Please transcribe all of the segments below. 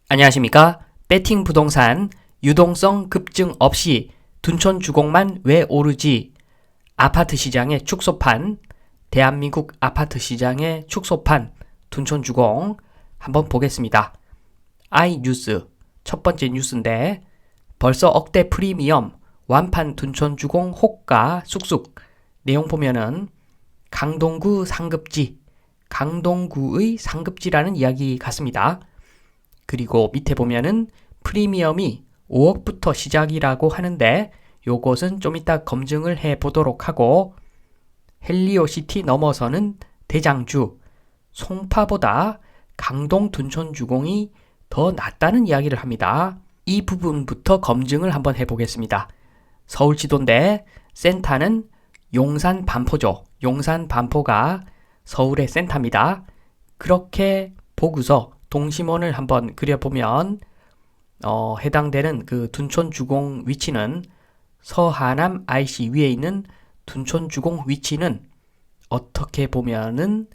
안녕하십니까? 배팅 부동산 유동성 급증 없이 둔촌 주공만 왜 오르지? 아파트 시장의 축소판, 대한민국 아파트 시장의 축소판, 둔촌 주공 한번 보겠습니다. 아이뉴스 첫 번째 뉴스인데 벌써 억대 프리미엄 완판 둔촌 주공 호가 쑥쑥 내용 보면은 강동구 상급지, 강동구의 상급지라는 이야기 같습니다. 그리고 밑에 보면은 프리미엄이 5억부터 시작이라고 하는데 요것은 좀 이따 검증을 해 보도록 하고 헬리오시티 넘어서는 대장주 송파보다 강동 둔촌주공이 더 낫다는 이야기를 합니다. 이 부분부터 검증을 한번 해보겠습니다. 서울지도인데 센터는 용산 반포죠. 용산 반포가 서울의 센터입니다. 그렇게 보고서 동심원을 한번 그려보면 해당되는 그 둔촌 주공 위치는 서하남 IC 위에 있는 둔촌 주공 위치는 어떻게 보면은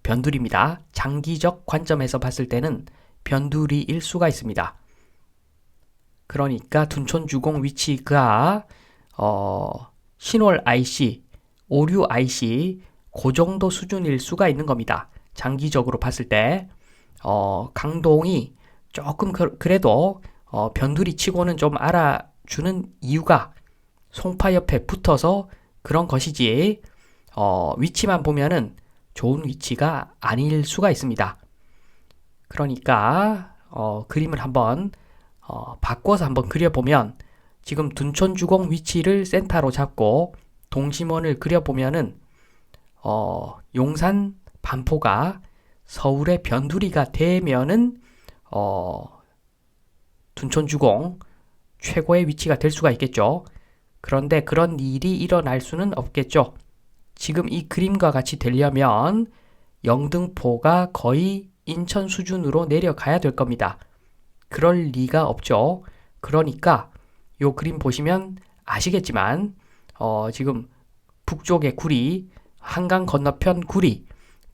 변두리입니다. 장기적 관점에서 봤을 때는 변두리일 수가 있습니다. 그러니까 둔촌 주공 위치가 신월 IC, 오류 IC 그 정도 수준일 수가 있는 겁니다. 장기적으로 봤을 때 강동이 조금 그래도 변두리 치고는 좀 알아주는 이유가 송파 옆에 붙어서 그런 것이지 위치만 보면은 좋은 위치가 아닐 수가 있습니다. 그러니까 그림을 한번 바꿔서 한번 그려보면 지금 둔촌 주공 위치를 센터로 잡고 동심원을 그려보면은 용산 반포가 서울의 변두리가 되면은 둔촌 주공 최고의 위치가 될 수가 있겠죠. 그런데 그런 일이 일어날 수는 없겠죠. 지금 이 그림과 같이 되려면 영등포가 거의 인천 수준으로 내려가야 될 겁니다. 그럴 리가 없죠. 그러니까 요 그림 보시면 아시겠지만 지금 북쪽의 구리, 한강 건너편 구리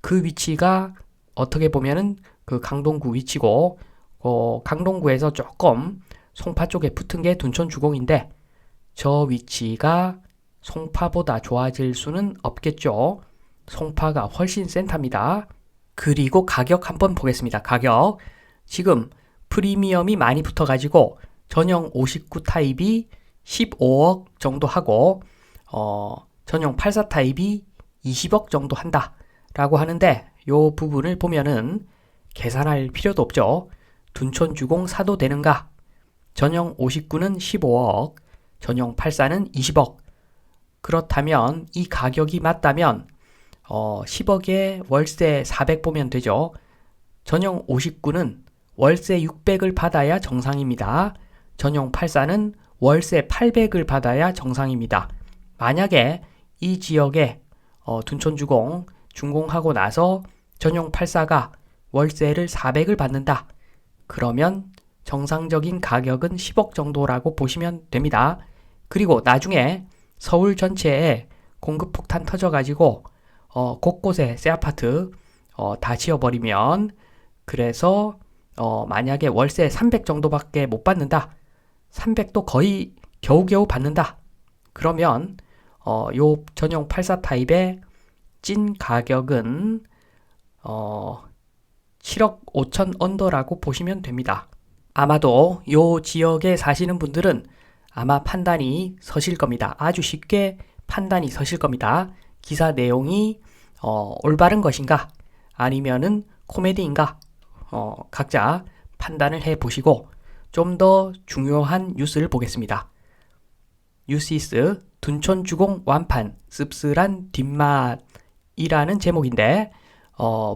그 위치가 어떻게 보면은 그 강동구 위치고 강동구에서 조금 송파 쪽에 붙은 게 둔촌 주공인데 저 위치가 송파보다 좋아질 수는 없겠죠. 송파가 훨씬 센터입니다. 그리고 가격 한번 보겠습니다. 가격 지금 프리미엄이 많이 붙어가지고 전용 59 타입이 15억 정도 하고 전용 84 타입이 20억 정도 한다 라고 하는데 요 부분을 보면은 계산할 필요도 없죠. 둔촌 주공 사도 되는가? 전용 59는 15억, 전용 84는 20억. 그렇다면 이 가격이 맞다면 10억에 월세 400 보면 되죠. 전용 59는 월세 600을 받아야 정상입니다. 전용 84는 월세 800을 받아야 정상입니다. 만약에 이 지역에 둔촌 주공 준공하고 나서 전용 84가 월세를 400을 받는다. 그러면 정상적인 가격은 10억 정도라고 보시면 됩니다. 그리고 나중에 서울 전체에 공급 폭탄 터져가지고 곳곳에 새 아파트 다 지어버리면 그래서 만약에 월세 300 정도밖에 못 받는다. 300도 거의 겨우겨우 받는다. 그러면 요 전용 84 타입의 찐 가격은 7억 5천 언더라고 보시면 됩니다. 아마도 요 지역에 사시는 분들은 아마 판단이 서실 겁니다. 아주 쉽게 판단이 서실 겁니다. 기사 내용이 올바른 것인가 아니면은 코미디인가 각자 판단을 해 보시고 좀 더 중요한 뉴스를 보겠습니다. 뉴시스 둔촌 주공 완판 씁쓸한 뒷맛이라는 제목인데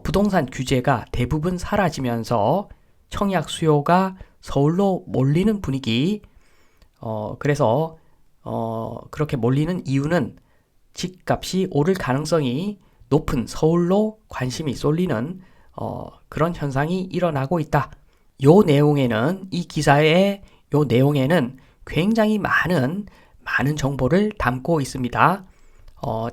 부동산 규제가 대부분 사라지면서 청약 수요가 서울로 몰리는 분위기 그래서 그렇게 몰리는 이유는 집값이 오를 가능성이 높은 서울로 관심이 쏠리는 그런 현상이 일어나고 있다. 요 내용에는 이 기사의 요 내용에는 굉장히 많은 정보를 담고 있습니다.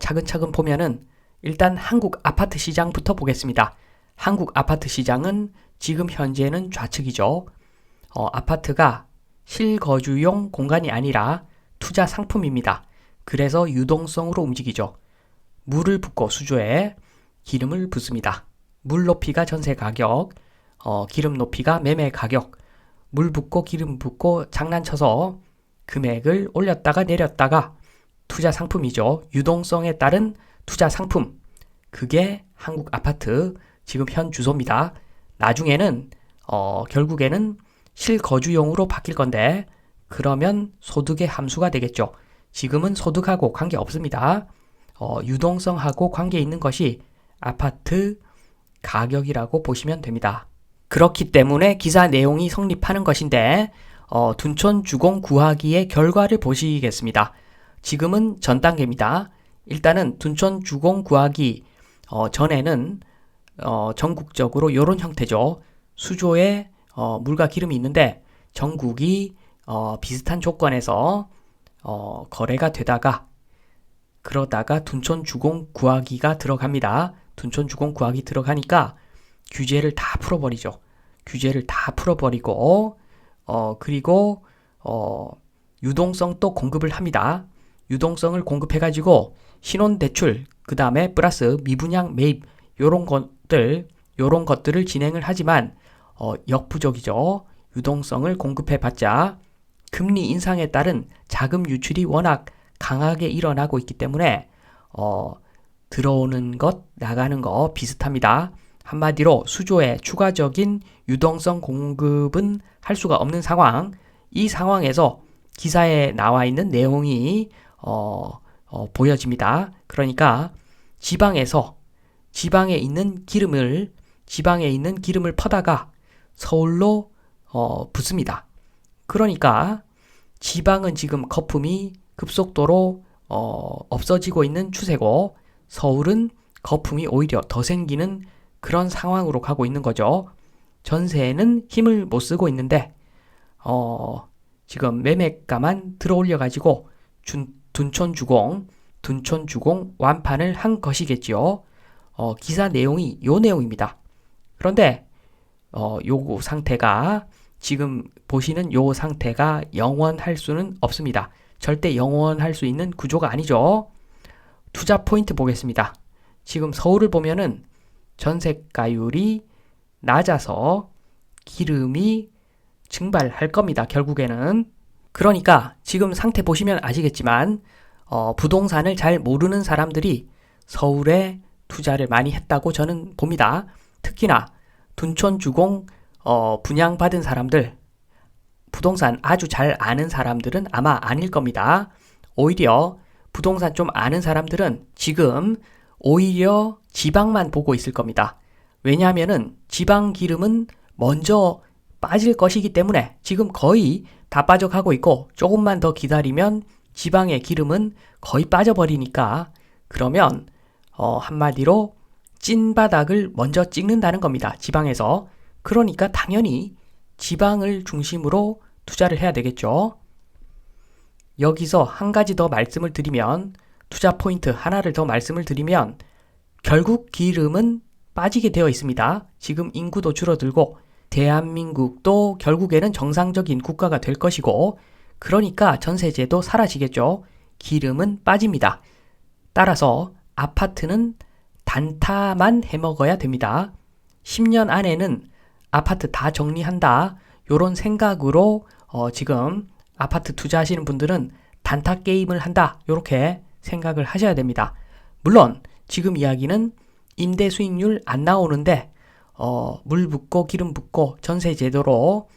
차근차근 보면은 일단 한국 아파트 시장부터 보겠습니다. 한국 아파트 시장은 지금 현재는 좌측이죠. 아파트가 실거주용 공간이 아니라 투자 상품입니다. 그래서 유동성으로 움직이죠. 물을 붓고 수조에 기름을 붓습니다. 물 높이가 전세 가격, 기름 높이가 매매 가격, 물 붓고 기름 붓고 장난쳐서 금액을 올렸다가 내렸다가 투자 상품이죠. 유동성에 따른 투자 상품. 그게 한국 아파트 지금 현 주소입니다. 나중에는 결국에는 실거주용으로 바뀔 건데 그러면 소득의 함수가 되겠죠. 지금은 소득하고 관계 없습니다. 유동성하고 관계 있는 것이 아파트 가격이라고 보시면 됩니다. 그렇기 때문에 기사 내용이 성립하는 것인데 둔촌 주공 구하기의 결과를 보시겠습니다. 지금은 전 단계입니다. 일단은 둔촌 주공 구하기 전에는 전국적으로 이런 형태죠. 수조에 물과 기름이 있는데 전국이 비슷한 조건에서 거래가 되다가 그러다가 둔촌 주공 구하기가 들어갑니다. 둔촌 주공 구하기 들어가니까 규제를 다 풀어버리죠. 규제를 다 풀어버리고 그리고 유동성 또 공급을 합니다. 유동성을 공급해가지고 신혼대출 그 다음에 플러스 미분양 매입 요런 것들을 진행을 하지만 역부족이죠. 유동성을 공급해봤자 금리 인상에 따른 자금 유출이 워낙 강하게 일어나고 있기 때문에 들어오는 것 나가는 거 비슷합니다. 한마디로 수조에 추가적인 유동성 공급은 할 수가 없는 상황. 이 상황에서 기사에 나와 있는 내용이 보여집니다. 그러니까 지방에 있는 기름을 퍼다가 서울로 붓습니다. 그러니까 지방은 지금 거품이 급속도로 없어지고 있는 추세고 서울은 거품이 오히려 더 생기는 그런 상황으로 가고 있는 거죠. 전세에는 힘을 못 쓰고 있는데 지금 매매가만 들어올려 가지고 둔촌 주공 완판을 한 것이겠지요. 기사 내용이 요 내용입니다. 그런데 요 상태가 지금 보시는 요 상태가 영원할 수는 없습니다. 절대 영원할 수 있는 구조가 아니죠. 투자 포인트 보겠습니다. 지금 서울을 보면은 전세가율이 낮아서 기름이 증발할 겁니다. 결국에는. 그러니까 지금 상태 보시면 아시겠지만 부동산을 잘 모르는 사람들이 서울에 투자를 많이 했다고 저는 봅니다. 특히나 둔촌 주공 분양받은 사람들, 부동산 아주 잘 아는 사람들은 아마 아닐 겁니다. 오히려 부동산 좀 아는 사람들은 지금 오히려 지방만 보고 있을 겁니다. 왜냐하면은 지방 기름은 먼저 빠질 것이기 때문에 지금 거의 다 빠져가고 있고 조금만 더 기다리면 지방의 기름은 거의 빠져버리니까 그러면 한마디로 찐바닥을 먼저 찍는다는 겁니다. 지방에서. 그러니까 당연히 지방을 중심으로 투자를 해야 되겠죠. 여기서 한 가지 더 말씀을 드리면 투자 포인트 하나를 더 말씀을 드리면 결국 기름은 빠지게 되어 있습니다. 지금 인구도 줄어들고 대한민국도 결국에는 정상적인 국가가 될 것이고 그러니까 전세제도 사라지겠죠. 기름은 빠집니다. 따라서 아파트는 단타만 해먹어야 됩니다. 10년 안에는 아파트 다 정리한다. 요런 생각으로 지금 아파트 투자하시는 분들은 단타 게임을 한다. 요렇게 생각을 하셔야 됩니다. 물론 지금 이야기는 임대 수익률 안 나오는데 물 붓고 기름 붓고 전세 제도로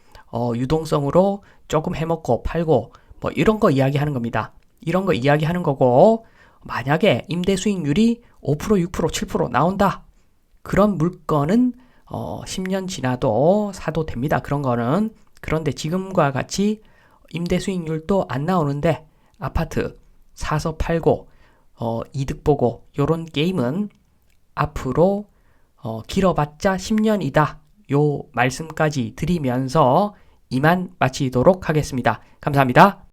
유동성으로 조금 해먹고 팔고 뭐 이런 거 이야기하는 겁니다. 이런 거 이야기하는 거고 만약에 임대 수익률이 5%, 6%, 7% 나온다. 그런 물건은 10년 지나도 사도 됩니다. 그런 거는. 그런데 지금과 같이 임대 수익률도 안 나오는데 아파트 사서 팔고 이득 보고 요런 게임은 앞으로 길어봤자 10년이다. 요 말씀까지 드리면서 이만 마치도록 하겠습니다. 감사합니다.